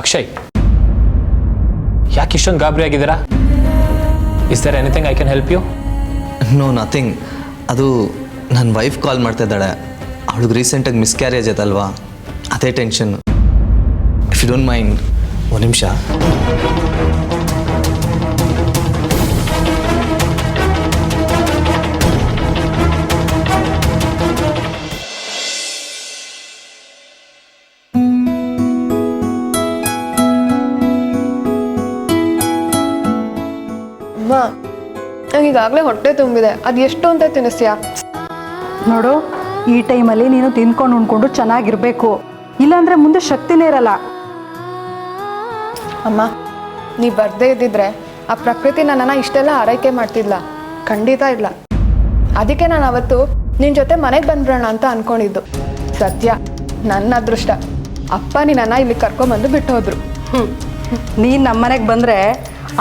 ಅಕ್ಷಯ್, ಯಾಕೆ ಇಷ್ಟೊಂದು ಗಾಬರಿ ಆಗಿದ್ದೀರಾ? Is there anything I can help you? No, nothing. ಅದು ನನ್ನ ವೈಫ್ ಕಾಲ್ ಮಾಡ್ತಾ ಇದ್ದಾಳೆ. ಅವಳಿಗೆ ರೀಸೆಂಟಾಗಿ ಮಿಸ್ಕ್ಯಾರೇಜ್ ಆಯ್ತಲ್ವಾ, ಅದೇ tension. If you don't mind, ಒಂದು ನಿಮಿಷ. ಅಮ್ಮ, ನಂಗೆ ಈಗಾಗಲೇ ಹೊಟ್ಟೆ ತುಂಬಿದೆ. ಅದು ಎಷ್ಟು ಅಂತ ತಿನ್ನಿಸ್ತೀಯಾ? ನೋಡು, ಈ ಟೈಮಲ್ಲಿ ನೀನು ತಿಂದ್ಕೊಂಡು ಉಣ್ಕೊಂಡು ಚೆನ್ನಾಗಿರ್ಬೇಕು, ಇಲ್ಲಾಂದ್ರೆ ಮುಂದೆ ಶಕ್ತಿನೇ ಇರಲ್ಲ. ಅಮ್ಮ, ನೀ ಬರ್ದೇ ಇದ್ದಿದ್ರೆ ಆ ಪ್ರಕೃತಿ ನನ್ನನ್ನು ಇಷ್ಟೆಲ್ಲ ಆರೈಕೆ ಮಾಡ್ತಿದ್ಲ? ಖಂಡಿತ ಇಲ್ಲ. ಅದಕ್ಕೆ ನಾನು ಅವತ್ತು ನಿನ್ನ ಜೊತೆ ಮನೆಗೆ ಬಂದ್ಬಿಡೋಣ ಅಂತ ಅನ್ಕೊಂಡಿದ್ದು. ಸತ್ಯ, ನನ್ನ ಅದೃಷ್ಟ, ಅಪ್ಪ ನಿನ್ನನ್ನು ಇಲ್ಲಿ ಕರ್ಕೊಂಬಂದು ಬಿಟ್ಟು ಹೋದ್ರು. ನೀನು ನಮ್ಮನೆಗೆ ಬಂದರೆ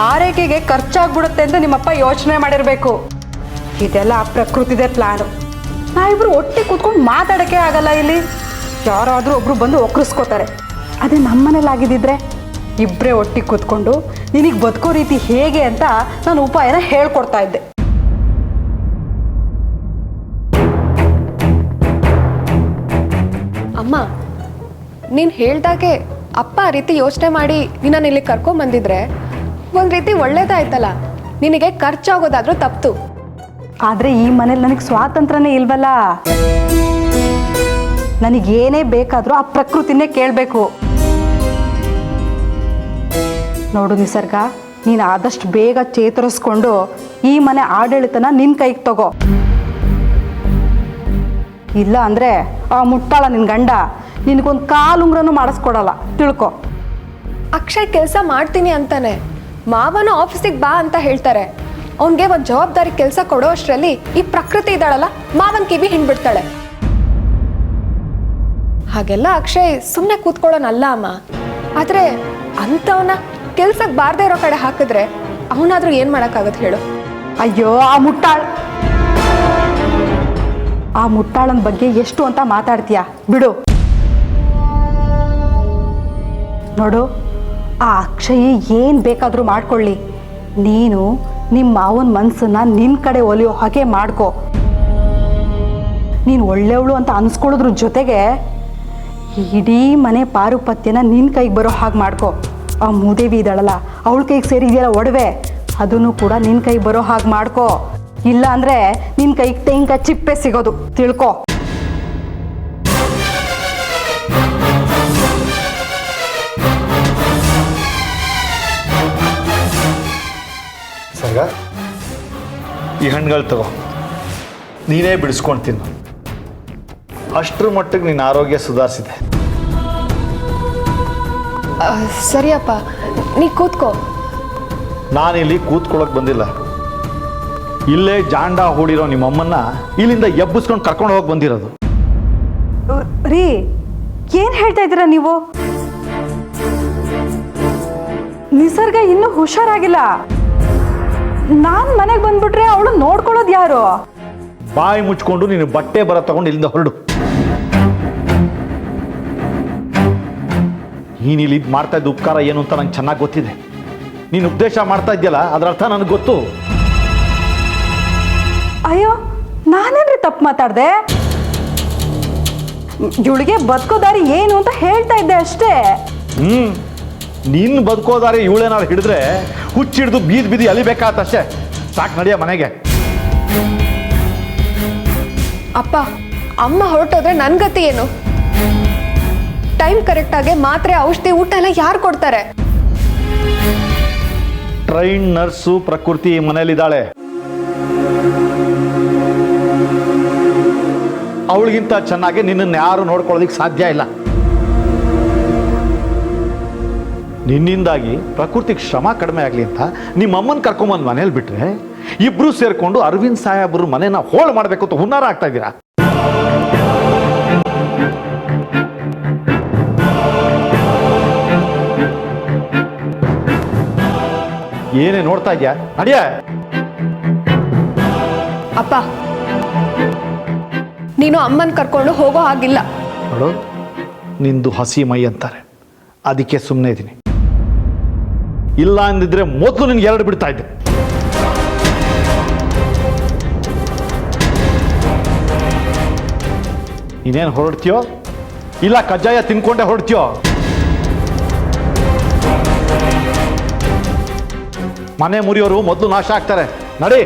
ಆರೈಕೆಗೆ ಖರ್ಚಾಗ್ಬಿಡುತ್ತೆ ಅಂತ ನಿಮ್ಮಪ್ಪ ಯೋಚನೆ ಮಾಡಿರಬೇಕು. ಇದೆಲ್ಲ ಆ ಪ್ರಕೃತಿದೇ ಪ್ಲಾನು. ನಾವಿಬ್ರು ಒಟ್ಟಿಗೆ ಕೂತ್ಕೊಂಡು ಮಾತಾಡೋಕ್ಕೆ ಆಗಲ್ಲ. ಇಲ್ಲಿ ಯಾರಾದರೂ ಒಬ್ರು ಬಂದು ಒಕ್ಕರಿಸ್ಕೋತಾರೆ. ಅದೇ ನಮ್ಮನೇಲಿ ಆಗಿದ್ದಿದ್ರೆ ಇಬ್ಬರೇ ಒಟ್ಟಿಗೆ ಕೂತ್ಕೊಂಡು ನಿನಗೆ ಬದುಕೋ ರೀತಿ ಹೇಗೆ ಅಂತ ನಾನು ಉಪಾಯನ ಹೇಳ್ಕೊಡ್ತಾ ಇದ್ದೆ. ಅಮ್ಮ, ನೀನು ಹೇಳ್ದಾಗೆ ಅಪ್ಪ ಆ ರೀತಿ ಯೋಚನೆ ಮಾಡಿ ನಿನ್ನನ್ನು ಇಲ್ಲಿ ಕರ್ಕೊಂಬಂದಿದ್ರೆ ಒಂದು ರೀತಿ ಒಳ್ಳೇದಾಯ್ತಲ್ಲ. ನಿನಗೆ ಖರ್ಚಾಗೋದಾದ್ರೂ ತಪ್ತು. ಆದರೆ ಈ ಮನೇಲಿ ನನಗೆ ಸ್ವಾತಂತ್ರ್ಯನೇ ಇಲ್ವಲ್ಲ. ನನಗೇನೇ ಬೇಕಾದರೂ ಆ ಪ್ರಕೃತಿನೇ ಕೇಳಬೇಕು. ನೋಡು ನಿಸರ್ಗ, ನೀನು ಆದಷ್ಟು ಬೇಗ ಚೇತರಿಸ್ಕೊಂಡು ಈ ಮನೆ ಆಡಳಿತನ ನಿನ್ನ ಕೈಗೆ ತಗೋ. ಇಲ್ಲ ಅಂದರೆ ಆ ಮುಟ್ಟಾಳ ನಿನ್ನ ಗಂಡ ನಿನಗೊಂದು ಕಾಲುಂಗ್ರನೂ ಮಾಡಿಸ್ಕೊಡಲ್ಲ, ತಿಳ್ಕೊ. ಅಕ್ಷಯ್ ಕೆಲಸ ಮಾಡ್ತೀನಿ ಅಂತಾನೆ. ಮಾವನು ಆಫೀಸಿಗೆ ಬಾ ಅಂತ ಹೇಳ್ತಾರೆ. ಅವನಿಗೆ ಒಂದು ಜವಾಬ್ದಾರಿ ಕೆಲಸ ಕೊಡೋ ಅಷ್ಟರಲ್ಲಿ ಈ ಪ್ರಕೃತಿ ಇದ್ದಾಳಲ್ಲ, ಮಾವನ್ ಕಿವಿ ಹಿಂಡ್ಬಿಡ್ತಾಳೆ. ಹಾಗೆಲ್ಲ ಅಕ್ಷಯ್ ಸುಮ್ಮನೆ ಕೂತ್ಕೊಳ್ಳೋನಲ್ಲ ಅಮ್ಮ. ಆದರೆ ಅಂಥವನ್ನ ಕೆಲ್ಸಕ್ಕೆ ಬಾರದೇ ಇರೋ ಕಡೆ ಹಾಕಿದ್ರೆ ಅವನಾದ್ರೂ ಏನು ಮಾಡೋಕ್ಕಾಗತ್ತೆ ಹೇಳು? ಅಯ್ಯೋ, ಆ ಮುಟ್ಟಾಳನ ಬಗ್ಗೆ ಎಷ್ಟು ಅಂತ ಮಾತಾಡ್ತೀಯ, ಬಿಡು. ನೋಡು, ಆ ಅಕ್ಷಯ್ ಏನು ಬೇಕಾದರೂ ಮಾಡ್ಕೊಳ್ಳಿ, ನೀನು ನಿಮ್ಮ ಮಾವನ ಮನಸ್ಸನ್ನ ನಿನ್ನ ಕಡೆ ಒಲಿಯೋ ಹಾಗೆ ಮಾಡ್ಕೊ. ನೀನು ಒಳ್ಳೆಯವಳು ಅಂತ ಅನ್ಸ್ಕೊಳ್ಳೋದ್ರ ಜೊತೆಗೆ ಇಡೀ ಮನೆ ಪಾರುಪತ್ಯನ ನಿನ್ನ ಕೈಗೆ ಬರೋ ಹಾಗೆ ಮಾಡ್ಕೊ. ಆ ಮೂದೇವಿ ಇದ್ದಾಳಲ್ಲ, ಅವಳ ಕೈಗೆ ಸೇರಿದೆಯಲ್ಲ ಒಡವೆ, ಅದನ್ನು ಕೂಡ ನಿನ್ನ ಕೈಗೆ ಬರೋ ಹಾಗೆ ಮಾಡ್ಕೊ. ಇಲ್ಲ ಅಂದರೆ ನಿನ್ನ ಕೈಗೆ ತೆಂಗ ಚಿಪ್ಪೆ ಸಿಗೋದು, ತಿಳ್ಕೊ. ಸರ್ಗ, ಈ ಹಣ್ಣುಗಳು ತಗೋ, ನೀನೇ ಬಿಡಿಸ್ಕೊಂಡು ತಿನ್ನು. ಅಷ್ಟರ ಮಟ್ಟಿಗೆ ನಿನ್ನ ಆರೋಗ್ಯ ಸುಧಾರಿಸಿದೆ. ಸರಿಯಪ್ಪ, ನೀ ಕೂತ್ಕೋ. ನಾನಿಲ್ಲಿ ಕೂತ್ಕೊಳ್ಳೋಕೆ ಬಂದಿಲ್ಲ. ಇಲ್ಲೇ ಜಾಂಡ ಹೂಡಿರೋ ನಿಮ್ಮಮ್ಮನ್ನ ಇಲ್ಲಿಂದ ಎಬ್ಬಿಸ್ಕೊಂಡು ಕರ್ಕೊಂಡು ಹೋಗಿ ಬಂದಿರೋದು. ರೀ, ಏನು ಹೇಳ್ತಾ ಇದ್ದೀರಾ ನೀವು? ನಿಸರ್ಗ ಇನ್ನೂ ಹುಷಾರಾಗಿಲ್ಲ. ನಾನು ಮನೆಗೆ ಬಂದ್ಬಿಟ್ರೆ ಅವಳು ನೋಡ್ಕೊಳ್ಳೋದು ಯಾರು? ಬಾಯಿ ಮುಚ್ಕೊಂಡು ನೀನು ಬಟ್ಟೆ ಬರ ತಗೊಂಡು ಇಲ್ಲಿಂದ ಹೊರಡು. ನೀನು ಇಲ್ಲಿ ಮಾಡ್ತಾ ಇದ್ದ ಉಪಕಾರ ಏನು ಅಂತ ನಂಗೆ ಚೆನ್ನಾಗಿ ಗೊತ್ತಿದೆ. ನೀನು ಉಪದೇಶ ಮಾಡ್ತಾ ಇದೆಯಲ್ಲ, ಅದರ ಅರ್ಥ ನನಗೆ ಗೊತ್ತು. ಅಯ್ಯೋ, ನಾನೇನ್ರಿ ತಪ್ಪು ಮಾತಾಡ್ದೆ? ಇವಳಿಗೆ ಬದುಕೋದಾರಿ ಏನು ಅಂತ ಹೇಳ್ತಾ ಇದ್ದೆ ಅಷ್ಟೇ. ನಿನ್ನ ಬದುಕೋದಾರೆ ಇವಳೇನಾದ್ರು ಹಿಡಿದ್ರೆ ಹುಚ್ಚಿಡ್ದು ಬೀದಿ ಬೀದಿ ಅಲಿಬೇಕಾತಷ್ಟೇ. ಸಾಕು, ನಡಿಯ ಮನೆಗೆ. ಅಪ್ಪ, ಅಮ್ಮ ಹೊರಟೋದ್ರೆ ನನ್ನ ಗತಿ ಏನು? ಟೈಮ್ ಕರೆಕ್ಟಾಗಿ ಮಾತ್ರೆ, ಔಷಧಿ, ಊಟ ಎಲ್ಲ ಯಾರು ಕೊಡ್ತಾರೆ? ಟ್ರೈನ್ ನರ್ಸು ಪ್ರಕೃತಿ ಮನೇಲಿದ್ದಾಳೆ. ಅವಳಿಗಿಂತ ಚೆನ್ನಾಗಿ ನಿನ್ನನ್ನು ಯಾರು ನೋಡ್ಕೊಳ್ಳೋದಿಕ್ಕೆ ಸಾಧ್ಯ ಇಲ್ಲ. ನಿನ್ನಿಂದಾಗಿ ಪ್ರಕೃತಿಗೆ ಶ್ರಮ ಕಡಿಮೆ ಆಗಲಿ ಅಂತ ನಿಮ್ಮಮ್ಮನ ಕರ್ಕೊಂಬಂದು ಮನೇಲಿ ಬಿಟ್ರೆ ಇಬ್ರು ಸೇರ್ಕೊಂಡು ಅರವಿಂದ್ ಸಾಹೇಬ್ರ ಮನೆನ ಹೋಳು ಮಾಡಬೇಕು ಅಂತ ಹುನ್ನಾರ ಆಗ್ತಾ ಇದ್ದೀರಾ. ಏನೇ ನೋಡ್ತಾ ಇದ್ಯಾ? ನಡಿಯ. ಅಪ್ಪ, ನೀನು ಅಮ್ಮನ ಕರ್ಕೊಂಡು ಹೋಗೋ ಹಾಗಿಲ್ಲ. ನೋಡು, ನಿಂದು ಹಸಿ ಮೈ ಅಂತಾರೆ, ಅದಕ್ಕೆ ಸುಮ್ಮನೆ ಇದ್ದೀನಿ. ಇಲ್ಲ ಅಂದಿದ್ರೆ ಮೊದಲು ನಿನ್ಗೆ 2 ಬಿಡ್ತಾ ಇದ್ದೆ. ನೀನೇನು ಹೊರಡ್ತೀಯೋ ಇಲ್ಲ ಕಜ್ಜಾಯ ತಿನ್ಕೊಂಡೆ ಹೊರಡ್ತೀಯೋ? ಮನೆ ಮುರಿಯೋರು ಮೊದಲು ನಾಶ ಆಗ್ತಾರೆ. ನಡಿ.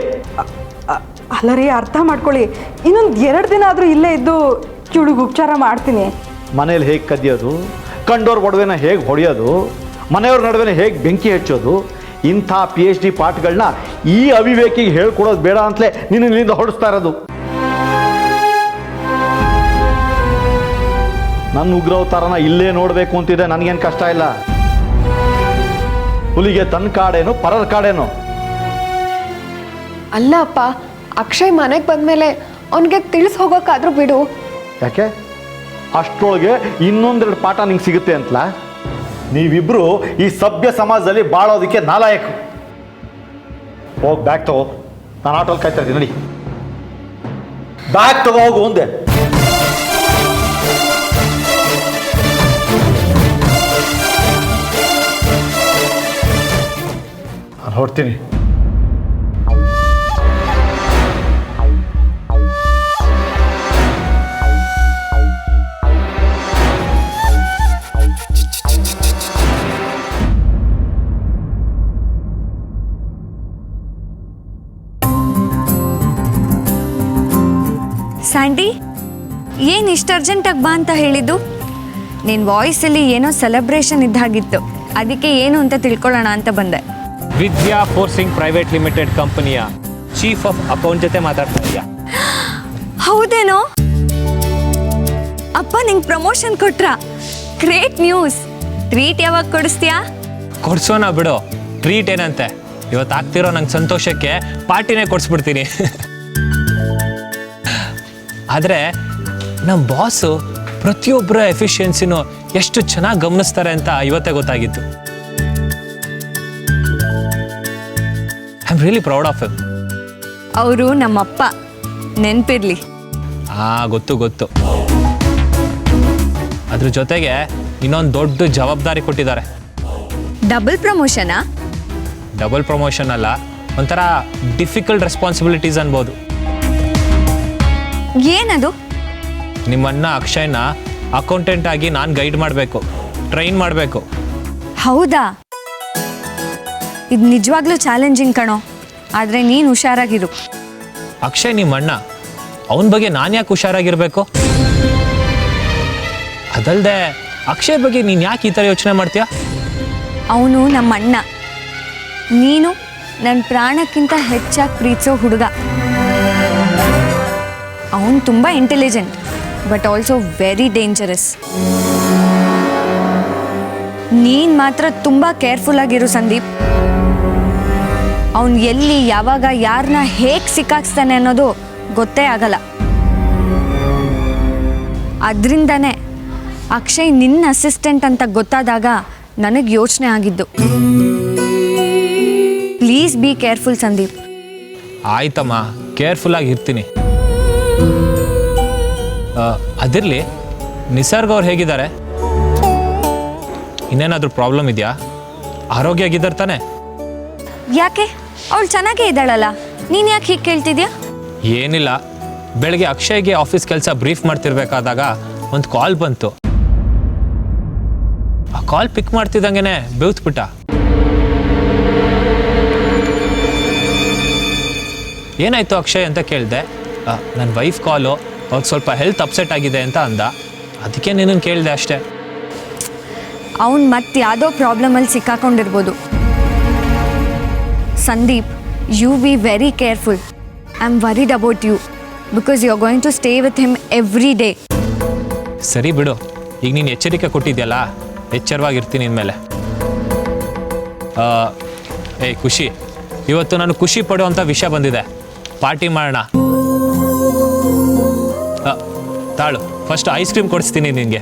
ಅಲ್ಲ ರೀ, ಅರ್ಥ ಮಾಡ್ಕೊಳ್ಳಿ. ಇನ್ನೊಂದು 2 ದಿನ ಆದರೂ ಇಲ್ಲೇ ಇದ್ದು ಚುಡುಗು ಉಪಚಾರ ಮಾಡ್ತೀನಿ. ಮನೇಲಿ ಹೇಗೆ ಕದಿಯೋದು, ಕಂಡೋರ್ ಒಡವೆನ ಹೇಗೆ ಹೊಡೆಯೋದು, ಮನೆಯವ್ರ ನಡುವೆ ಹೇಗೆ ಬೆಂಕಿ ಹಚ್ಚೋದು, ಇಂಥ PhD ಪಾಠಗಳನ್ನ ಈ ಅವಿವೇಕಿಗೆ ಹೇಳ್ಕೊಡೋದು ಬೇಡ ಅಂತಲೇ ನೀನು ಇಲ್ಲಿಂದ ಹೊಡಿಸ್ತಾ ಇರೋದು. ನನ್ನ ಉಗ್ರವತಾರನ ಇಲ್ಲೇ ನೋಡಬೇಕು ಅಂತಿದೆ, ನನಗೇನು ಕಷ್ಟ ಇಲ್ಲ. ಹುಲಿಗೆ ತನ್ನ ಕಾಡೇನು ಪರರ ಕಾಡೇನು? ಅಲ್ಲ ಅಪ್ಪ, ಅಕ್ಷಯ್ ಮನೆಗೆ ಬಂದಮೇಲೆ ಅವನಿಗೆ ತಿಳಿಸ್ ಹೋಗೋಕ್ಕಾದ್ರೂ ಬಿಡು. ಯಾಕೆ ಅಷ್ಟರೊಳಗೆ ಇನ್ನೊಂದೆರಡು ಪಾಠ ನಿಂಗೆ ಸಿಗುತ್ತೆ ಅಂತಲ? ನೀವಿಬ್ರು ಈ ಸಭ್ಯ ಸಮಾಜದಲ್ಲಿ ಬಾಳೋದಕ್ಕೆ ನಾಲಾಯಕು. ಹೋಗಿ ಬ್ಯಾಗ್ ತಗೋ, ನಾನು ಆಟೋಲ್ಲಿ ಕಾಯ್ತಾ ಇದ್ದೀನಿ. ನಡಿ, ಬ್ಯಾಗ್ ತಗೋ ಹೋಗು ಒಂದೆ. ನಾನು ಹೊರಡ್ತೀನಿ. ಸ್ಯಾಂಡಿ, ಏನು ಇಷ್ಟು ಅರ್ಜೆಂಟಾಗಿ ಬಾ ಅಂತ ಹೇಳಿದ್ದು? ನಿನ್ನ ವಾಯ್ಸಲ್ಲಿ ಏನೋ ಸೆಲೆಬ್ರೇಷನ್ ಇದ್ದಾಗಿತ್ತು, ಅದಕ್ಕೆ ಏನು ಅಂತ ತಿಳ್ಕೊಳ್ಳೋಣ ಅಂತ ಬಂದೆ. ವಿದ್ಯಾ ಫೋರ್ಸಿಂಗ್ ಪ್ರೈವೇಟ್ ಲಿಮಿಟೆಡ್ ಕಂಪನಿಯ ಚೀಫ್ ಆಫ್ ಅಕೌಂಟ್ ಜೊತೆ ಮಾತಾಡ್ತಾ ಇದೆಯಾ? ಹೌದೇನೋ? ಅಪ್ಪ ನಿಂಗೆ ಪ್ರಮೋಷನ್ ಕೊಟ್ರಾ? Great news. ಟ್ರೀಟ್ ಯಾವಾಗ ಕೊಡಿಸ್ತೀಯಾ? ಕೊಡ್ಸೋಣ ಬಿಡು, ಟ್ರೀಟ್ ಏನಂತೆ. ಇವತ್ತು ಆಗ್ತಿರೋ ನಂಗೆ ಸಂತೋಷಕ್ಕೆ ಪಾರ್ಟಿನೇ ಕೊಡಿಸ್ಬಿಡ್ತೀನಿ. ಆದರೆ ನಮ್ಮ ಬಾಸು ಪ್ರತಿಯೊಬ್ಬರ ಎಫಿಷಿಯನ್ಸಿನೂ ಎಷ್ಟು ಚೆನ್ನಾಗಿ ಗಮನಿಸ್ತಾರೆ ಅಂತ ಇವತ್ತೇ ಗೊತ್ತಾಗಿತ್ತು. I am really proud of him. ಅವರು ನಮ್ಮಪ್ಪ, ನೆನಪಿರ್ಲಿ. ಗೊತ್ತು ಗೊತ್ತು. ಅದ್ರ ಜೊತೆಗೆ ಇನ್ನೊಂದು ದೊಡ್ಡ ಜವಾಬ್ದಾರಿ ಕೊಟ್ಟಿದ್ದಾರೆ. ಡಬಲ್ ಪ್ರಮೋಷನಾ? ಡಬಲ್ ಪ್ರಮೋಷನ್ ಅಲ್ಲ, ಒಂಥರ ಡಿಫಿಕಲ್ಟ್ ರೆಸ್ಪಾನ್ಸಿಬಿಲಿಟೀಸ್ ಅನ್ಬೋದು. ಏನದು? ನಿಮ್ಮನ್ನ ಅಕ್ಷಯ್ನ ಅಕೌಂಟೆಂಟ್ ಆಗಿ ನಾನು ಗೈಡ್ ಮಾಡಬೇಕು, ಟ್ರೈನ್ ಮಾಡಬೇಕು. ಹೌದಾ? ಇದು ನಿಜವಾಗ್ಲೂ ಚಾಲೆಂಜಿಂಗ್ ಕಣೋ, ಆದರೆ ನೀನು ಹುಷಾರಾಗಿರು. ಅಕ್ಷಯ್ ನಿಮ್ಮ ಅಣ್ಣ, ಅವನ ಬಗ್ಗೆ ನಾನು ಯಾಕೆ ಹುಷಾರಾಗಿರ್ಬೇಕು? ಅದಲ್ಲದೆ ಅಕ್ಷಯ್ ಬಗ್ಗೆ ನೀನು ಯಾಕೆ ಈ ಥರ ಯೋಚನೆ ಮಾಡ್ತೀಯ? ಅವನು ನಮ್ಮ ಅಣ್ಣ, ನೀನು ನನ್ನ ಪ್ರಾಣಕ್ಕಿಂತ ಹೆಚ್ಚಾಗಿ ಪ್ರೀತಿಸೋ ಹುಡುಗ. ಅವನು ತುಂಬ intelligent but also very dangerous. ನೀನು ಮಾತ್ರ ತುಂಬ ಕೇರ್ಫುಲ್ ಆಗಿರು ಸಂದೀಪ್. ಅವನು ಎಲ್ಲಿ ಯಾವಾಗ ಯಾರನ್ನ ಹೇಗೆ ಸಿಕ್ಕಾಕ್ಸ್ತಾನೆ ಅನ್ನೋದು ಗೊತ್ತೇ ಆಗಲ್ಲ. ಅದರಿಂದನೇ ಅಕ್ಷಯ್ ನಿನ್ನ ಅಸಿಸ್ಟೆಂಟ್ ಅಂತ ಗೊತ್ತಾದಾಗ ನನಗೆ ಯೋಚನೆ ಆಗಿದ್ದು. Please be careful Sandeep. ಆಯ್ತಮ್ಮ, ಕೇರ್ಫುಲ್ಲಾಗಿ ಇರ್ತೀನಿ. ಅದಿರಲಿ, ನಿಸರ್ಗ ಅವ್ರು ಹೇಗಿದ್ದಾರೆ? ಇನ್ನೇನಾದರೂ ಪ್ರಾಬ್ಲಮ್ ಇದೆಯಾ? ಆರೋಗ್ಯ ಆಗಿದ್ದಾರೆ ತಾನೆ? ಯಾಕೆ? ಅವಳು ಚೆನ್ನಾಗೇ ಇದ್ದಾಳಲ್ಲ, ನೀನು ಯಾಕೆ ಹೀಗೆ ಕೇಳ್ತಿದ್ಯಾ? ಏನಿಲ್ಲ, ಬೆಳಗ್ಗೆ ಅಕ್ಷಯ್ಗೆ ಆಫೀಸ್ ಕೆಲಸ ಬ್ರೀಫ್ ಮಾಡ್ತಿರ್ಬೇಕಾದಾಗ ಒಂದು ಕಾಲ್ ಬಂತು. ಆ ಕಾಲ್ ಪಿಕ್ ಮಾಡ್ತಿದ್ದಂಗೆ ಬೆವ್ತ್ಬಿಟ್ಟ. ಏನಾಯ್ತು ಅಕ್ಷಯ್ ಅಂತ ಕೇಳಿದೆ. ನನ್ನ ವೈಫ್ ಕಾಲು, ಅವ್ರಿಗೆ ಸ್ವಲ್ಪ ಹೆಲ್ತ್ ಅಪ್ಸೆಟ್ ಆಗಿದೆ ಅಂತ ಅಂದ. ಅದಕ್ಕೆ ನಿನ್ನನ್ನು ಕೇಳಿದೆ ಅಷ್ಟೇ. ಅವನು ಮತ್ತೆ ಯಾವುದೋ ಪ್ರಾಬ್ಲಮಲ್ಲಿ ಸಿಕ್ಕಾಕೊಂಡಿರ್ಬೋದು. Sandeep, you be very careful. I am worried about you because you are going to stay with him every day. ಸರಿ ಬಿಡು, ಈಗ ನೀನು ಎಚ್ಚರಿಕೆ ಕೊಟ್ಟಿದ್ಯಲ್ಲ, ಎಚ್ಚರವಾಗಿರ್ತೀನಿ ಇನ್ಮೇಲೆ. ಖುಷಿ, ಇವತ್ತು ನಾನು ಖುಷಿ ಪಡುವಂಥ ವಿಷಯ ಬಂದಿದೆ. ಪಾರ್ಟಿ ಮಾಡೋಣ. ತಾಳು, ಫಸ್ಟ್ ಐಸ್ ಕ್ರೀಮ್ ಕೊಡಿಸ್ತೀನಿ ನಿನಗೆ.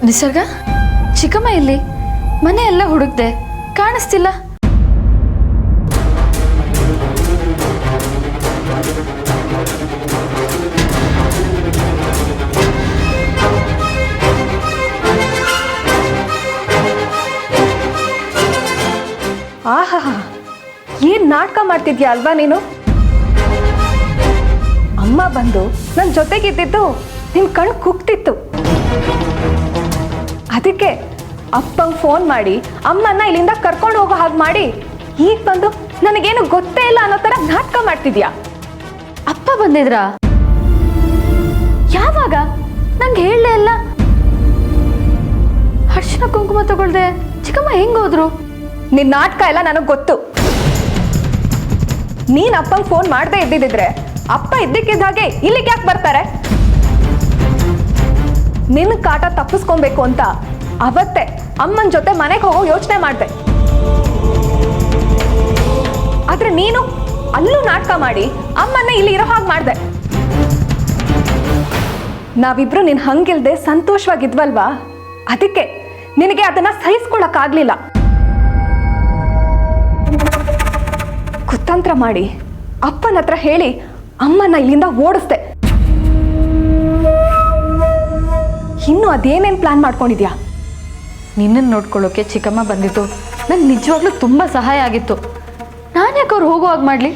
ನಿಸರ್ಗ, ಚಿಕ್ಕಮ್ಮ ಎಲ್ಲಿ? ಮನೆ ಎಲ್ಲ ಹುಡುಕ್ದೆ, ಕಾಣಿಸ್ತಿಲ್ಲ. ಆಹಾ, ಏನ್ ನಾಟಕ ಮಾಡ್ತಿದ್ಯಾ ಅಲ್ವಾ ನೀನು? ಅಮ್ಮ ಬಂದು ನನ್ನ ಜೊತೆಗಿದ್ದಿದ್ದು ನಿನ್ ಕಣ್ ಕುಗ್ತಿತ್ತು. ಅದಕ್ಕೆ ಅಪ್ಪಂಗೆ ಫೋನ್ ಮಾಡಿ ಅಮ್ಮನ್ನ ಇಲ್ಲಿಂದ ಕರ್ಕೊಂಡು ಹೋಗೋ ಹಾಗೆ ಮಾಡಿ ಈಗ ಬಂದು ನನಗೇನು ಗೊತ್ತೇ ಇಲ್ಲ ಅನ್ನೋ ಥರ ನಾಟಕ ಮಾಡ್ತಿದ್ಯಾ. ಅಪ್ಪ ಬಂದಿದ್ರಾ? ಯಾವಾಗ? ನಂಗೆ ಹೇಳಲೇ ಇಲ್ಲ. ಅರ್ಶಿನ ಕುಂಕುಮ ತಗೊಳ್ದೆ ಚಿಕ್ಕಮ್ಮ ಹೆಂಗ್ ಹೋದ್ರು? ನಿನ್ ನಾಟಕ ಎಲ್ಲ ನನಗೆ ಗೊತ್ತು. ನೀನ್ ಅಪ್ಪಂಗೆ ಫೋನ್ ಮಾಡದೇ ಇದ್ದಿದ್ರೆ ಅಪ್ಪ ಇದ್ದಕ್ಕಿದ್ದ ಹಾಗೆ ಇಲ್ಲಿಗೆ ಯಾಕೆ ಬರ್ತಾರೆ? ನಿನ್ನ ಕಾಟ ತಪ್ಪಿಸ್ಕೊಬೇಕು ಅಂತ ಅವತ್ತೇ ಅಮ್ಮನ ಜೊತೆ ಮನೆಗೆ ಹೋಗೋ ಯೋಚನೆ ಮಾಡಿದೆ. ಆದ್ರೆ ನೀನು ಅಲ್ಲೂ ನಾಟಕ ಮಾಡಿ ಅಮ್ಮನ್ನ ಇಲ್ಲಿ ಇರೋ ಹಾಗೆ ಮಾಡಿದೆ. ನಾವಿಬ್ರು ನಿನ್ ಹಂಗಿಲ್ದೆ ಸಂತೋಷವಾಗಿದ್ವಲ್ವಾ, ಅದಕ್ಕೆ ನಿನಗೆ ಅದನ್ನ ಸಹಿಸ್ಕೊಳಕ್ಕಾಗ್ಲಿಲ್ಲ. ಕುತಂತ್ರ ಮಾಡಿ ಅಪ್ಪನ ಹತ್ರ ಹೇಳಿ ಅಮ್ಮನ ಇಲ್ಲಿಂದ ಓಡಿಸ್ದೆ. ಇನ್ನು ಅದೇನೇನು ಪ್ಲಾನ್ ಮಾಡ್ಕೊಂಡಿದ್ಯಾ? ನಿನ್ನನ್ನು ನೋಡ್ಕೊಳ್ಳೋಕೆ ಚಿಕ್ಕಮ್ಮ ಬಂದಿತ್ತು. ನಂಗೆ ನಿಜವಾಗ್ಲೂ ತುಂಬ ಸಹಾಯ ಆಗಿತ್ತು. ನಾನು ಯಾಕೆ ಅವ್ರು ಹೋಗುವಾಗ ಮಾಡಲಿ?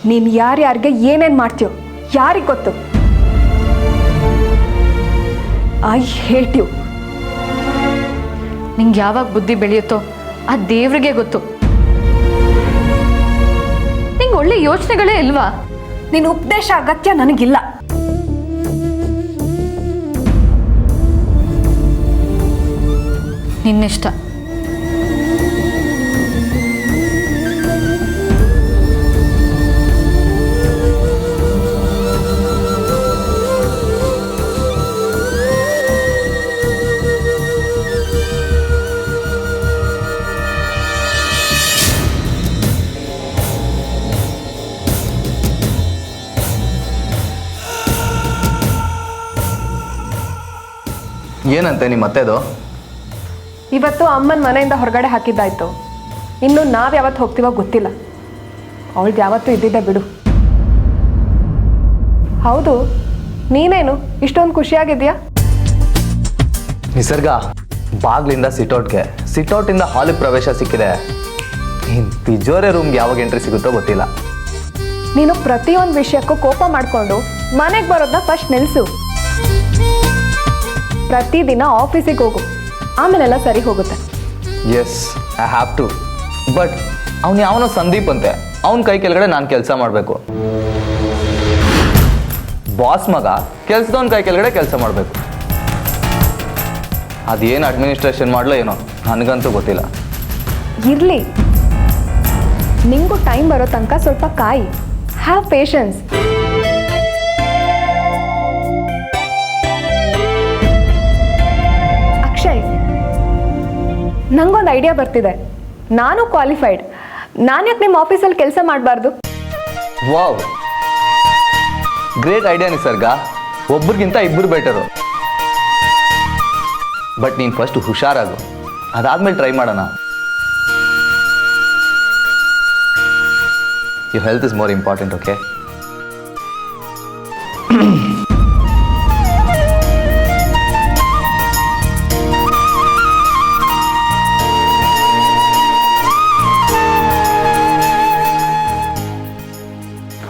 ನೀನು ಯಾರ್ಯಾರಿಗೆ ಏನೇನು ಮಾಡ್ತೀಯೋ ಯಾರಿಗೆ ಗೊತ್ತು? I hate you. ನಿಂಗೆ ಯಾವಾಗ ಬುದ್ಧಿ ಬೆಳೆಯುತ್ತೋ ಆ ದೇವ್ರಿಗೆ ಗೊತ್ತು. ನಿಂಗೆ ಒಳ್ಳೆ ಯೋಚನೆಗಳೇ ಇಲ್ವಾ? ನಿನ್ನ ಉಪದೇಶ ಅಗತ್ಯ ನನಗಿಲ್ಲ. ನಿನ್ನಿಷ್ಟ. ಏನಂತೆ ನಿಮ್ಮ ಅತ್ತೆದು? ಇವತ್ತು ಅಮ್ಮನ ಮನೆಯಿಂದ ಹೊರಗಡೆ ಹಾಕಿದ್ದಾಯ್ತು. ಇನ್ನು ನಾವು ಯಾವತ್ತು ಹೋಗ್ತೀವೋ ಗೊತ್ತಿಲ್ಲ. ಅವಳ್ದು ಯಾವತ್ತೂ ಇದ್ದಿದ್ದೆ ಬಿಡು. ಹೌದು, ನೀನೇನು ಇಷ್ಟೊಂದು ಖುಷಿಯಾಗಿದ್ಯಾ? ನಿಸರ್ಗ, ಬಾಗ್ಲಿಂದ ಸಿಟೌಟ್ಗೆ, ಸಿಟೌಟಿಂದ ಹಾಲಿಗೆ ಪ್ರವೇಶ ಸಿಕ್ಕಿದೆ. ಇನ್ನು ತಿಜೋರೆ ರೂಮ್ಗೆ ಯಾವಾಗ ಎಂಟ್ರಿ ಸಿಗುತ್ತೋ ಗೊತ್ತಿಲ್ಲ. ನೀನು ಪ್ರತಿಯೊಂದು ವಿಷಯಕ್ಕೂ ಕೋಪ ಮಾಡಿಕೊಂಡು ಮನೆಗೆ ಬರೋದನ್ನ ಫಸ್ಟ್ ನಿಲ್ಲಿಸು. ಪ್ರತಿದಿನ ಆಫೀಸಿಗೆ ಹೋಗು, ಆಮೇಲೆಲ್ಲ ಸರಿ ಹೋಗುತ್ತೆ. Yes, I have to. But ಅವ್ನು ಯಾವನೋ ಸಂದೀಪ್ ಅಂತೆ, ಅವನ ಕೈ ಕೆಳಗಡೆ ನಾನು ಕೆಲಸ ಮಾಡಬೇಕು. ಬಾಸ್ ಮಗ ಕೆಲ್ಸದವನ ಕೈ ಕೆಳಗಡೆ ಕೆಲಸ ಮಾಡಬೇಕು. ಅದೇನು ಅಡ್ಮಿನಿಸ್ಟ್ರೇಷನ್ ಮಾಡಲೋ ಏನೋ, ನನಗಂತೂ ಗೊತ್ತಿಲ್ಲ. ಇರಲಿ, ನಿಂಗೂ ಟೈಮ್ ಬರೋ ತನಕ ಸ್ವಲ್ಪ ಕಾಯಿ. Have patience. ಅಕ್ಷಯ್, ನಂಗೊಂದು ಐಡಿಯಾ ಬರ್ತಿದೆ. ನಾನು ಕ್ವಾಲಿಫೈಡ್. ನಾನು ಯಾಕೆ ನಿಮ್ಮ ಆಫೀಸಲ್ಲಿ ಕೆಲಸ ಮಾಡಬಾರ್ದು? ವಾವ್, ಗ್ರೇಟ್ ಐಡಿಯಾ ನಿಸರ್ಗ. ಒಬ್ರಿಗಿಂತ ಇಬ್ಬರು ಬೆಟರು. ಬಟ್ ನೀನು ಫಸ್ಟ್ ಹುಷಾರಾಗು, ಅದಾದ್ಮೇಲೆ ಟ್ರೈ ಮಾಡೋಣ. Your health is more important, okay?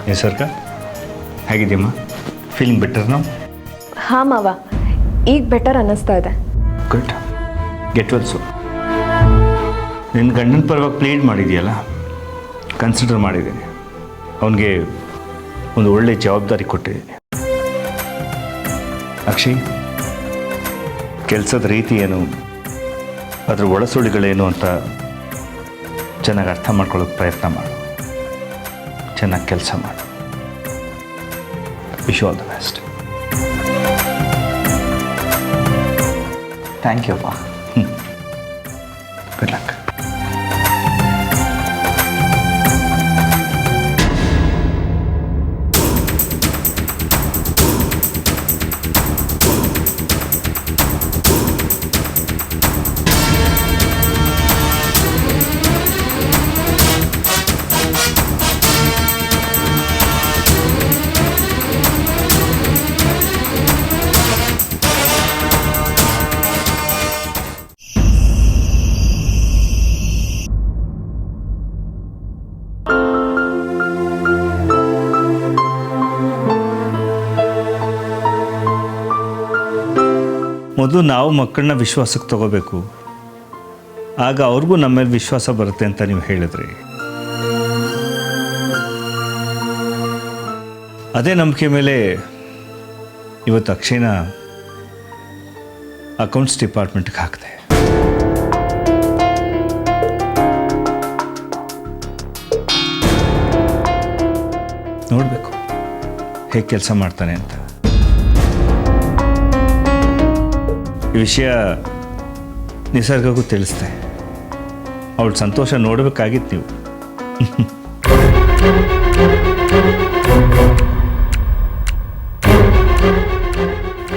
ನಿಸರ್ಗ, ಹೇಗಿದೆಯಮ್ಮ? ಫೀಲಿಂಗ್ ಬೆಟರ್ ನಾವು? ಹಾಂ ಮಾವ, ಈಗ ಬೆಟರ್ ಅನ್ನಿಸ್ತಾ ಇದೆ. Good, get well so. ನಿನ್ನ ಗಂಡನ ಪರವಾಗಿ ಪ್ಲೇಡ್ ಮಾಡಿದೆಯಲ್ಲ, ಕನ್ಸಿಡರ್ ಮಾಡಿದ್ದೀನಿ. ಅವನಿಗೆ ಒಂದು ಒಳ್ಳೆ ಜವಾಬ್ದಾರಿ ಕೊಟ್ಟಿದ್ದೀನಿ. ಅಕ್ಷಯ್, ಕೆಲಸದ ರೀತಿ ಏನು, ಅದರ ಒಳಸುಳಿಗಳೇನು ಅಂತ ಚೆನ್ನಾಗಿ ಅರ್ಥ ಮಾಡ್ಕೊಳ್ಳೋಕೆ ಪ್ರಯತ್ನ ಮಾಡು. ಚೆನ್ನಾಗಿ ಕೆಲಸ ಮಾಡು. Wish you all the best. Thank you ಅಪ್ಪ. Good luck. ಮೊದಲು ನಾವು ಮಕ್ಕಳನ್ನ ವಿಶ್ವಾಸಕ್ಕೆ ತಗೋಬೇಕು, ಆಗ ಅವ್ರಿಗೂ ನಮ್ಮ ಮೇಲೆ ವಿಶ್ವಾಸ ಬರುತ್ತೆ ಅಂತ ನೀವು ಹೇಳಿದ್ರಿ. ಅದೇ ನಂಬಿಕೆ ಮೇಲೆ ಇವತ್ತು ಅಕ್ಷಯ್ನ ಅಕೌಂಟ್ಸ್ ಡಿಪಾರ್ಟ್ಮೆಂಟ್ಗೆ ಹಾಕಿದೆ. ನೋಡಬೇಕು ಹೇಗೆ ಕೆಲಸ ಮಾಡ್ತಾನೆ ಅಂತ. ಈ ವಿಷಯ ನಿಸರ್ಗಕ್ಕೂ ತಿಳಿಸ್ದೆ. ಅವಳ ಸಂತೋಷ ನೋಡಬೇಕಾಗಿತ್ತು ನೀವು.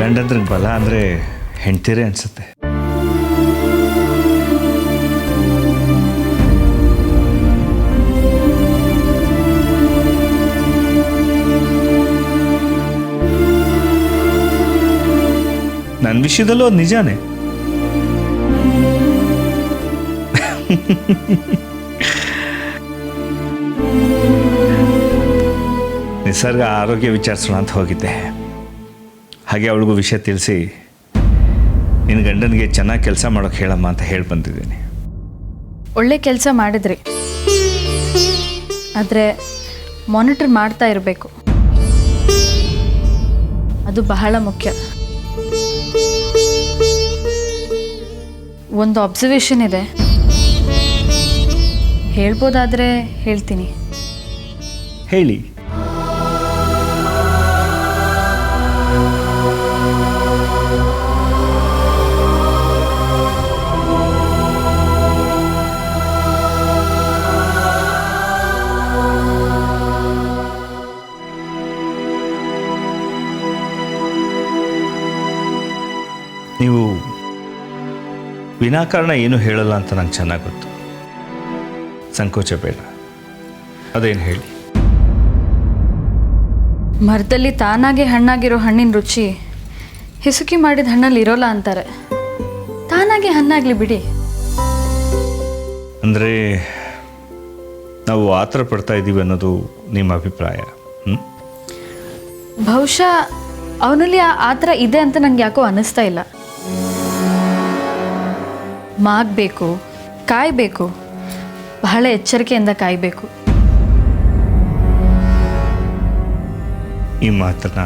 ಗಂಡಂದ್ರಿಗೆ ಬಲ ಅಂದರೆ ಹೆಂಡ್ತೀರೇ ಅನಿಸುತ್ತೆ. ನನ್ನ ವಿಷಯದಲ್ಲೂ ಅದು ನಿಜಾನೇ. ನಿಸರ್ಗ ಆರೋಗ್ಯ ವಿಚಾರಿಸೋಣ ಅಂತ ಹೋಗಿದ್ದೆ. ಹಾಗೆ ಅವಳಿಗೂ ವಿಷಯ ತಿಳಿಸಿ ನಿನ್ನ ಗಂಡನಿಗೆ ಚೆನ್ನಾಗಿ ಕೆಲಸ ಮಾಡೋಕ್ಕೆ ಹೇಳಮ್ಮ ಅಂತ ಹೇಳಿ ಬಂದಿದ್ದೀನಿ. ಒಳ್ಳೆ ಕೆಲಸ ಮಾಡಿದ್ರಿ, ಆದರೆ ಮಾನಿಟರ್ ಮಾಡ್ತಾ ಇರಬೇಕು, ಅದು ಬಹಳ ಮುಖ್ಯ. ಒಂದು ಅಬ್ಸರ್ವೇಷನ್ ಇದೆ, ಹೇಳ್ಬೋದಾದರೆ ಹೇಳ್ತೀನಿ. ಹೇಳಿ. ನೀವು ವಿನಾಕಾರಣ ಏನೂ ಹೇಳಲ್ಲ ಅಂತ ನಂಗೆ ಚೆನ್ನಾಗಿ ಗೊತ್ತು. ಸಂಕೋಚ ಬೇಡ, ಅದೇನು ಹೇಳಿ. ಮರದಲ್ಲಿ ತಾನಾಗೆ ಹಣ್ಣಾಗಿರೋ ಹಣ್ಣಿನ ರುಚಿ ಹಿಸುಕಿ ಮಾಡಿದ ಹಣ್ಣಲ್ಲಿ ಇರೋಲ್ಲ ಅಂತಾರೆ. ತಾನಾಗೆ ಹಣ್ಣಾಗಲಿ ಬಿಡಿ. ಅಂದರೆ ನಾವು ಆತರ ಪಡ್ತಾ ಇದ್ದೀವಿ ಅನ್ನೋದು ನಿಮ್ಮ ಅಭಿಪ್ರಾಯ? ಬಹುಶಃ ಅವನಲ್ಲಿ ಆ ಥರ ಇದೆ ಅಂತ ನನಗೆ ಯಾಕೋ ಅನ್ನಿಸ್ತಾ ಇಲ್ಲ. ಮಾಗಬೇಕು, ಕಾಯಬೇಕು, ಬಹಳ ಎಚ್ಚರಿಕೆಯಿಂದ ಕಾಯಬೇಕು. ಈ ಮಾತನ್ನ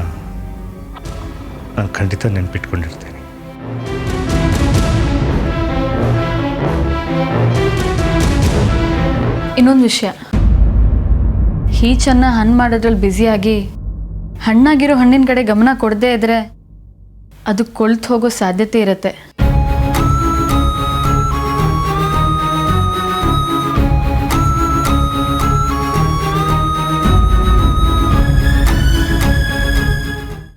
ನಾನು ಖಂಡಿತ ನೆನ್ಪಿಟ್ಕೊಂಡಿರ್ತೇನೆ. ಇನ್ನೊಂದು ವಿಷಯ, ಹೀಚನ್ನು ಹಣ್ಣು ಮಾಡೋದ್ರಲ್ಲಿ ಬ್ಯುಸಿಯಾಗಿ ಹಣ್ಣಾಗಿರೋ ಹಣ್ಣಿನ ಕಡೆ ಗಮನ ಕೊಡದೇ ಇದ್ರೆ ಅದು ಕೊಳ್ತು ಹೋಗೋ ಸಾಧ್ಯತೆ ಇರುತ್ತೆ.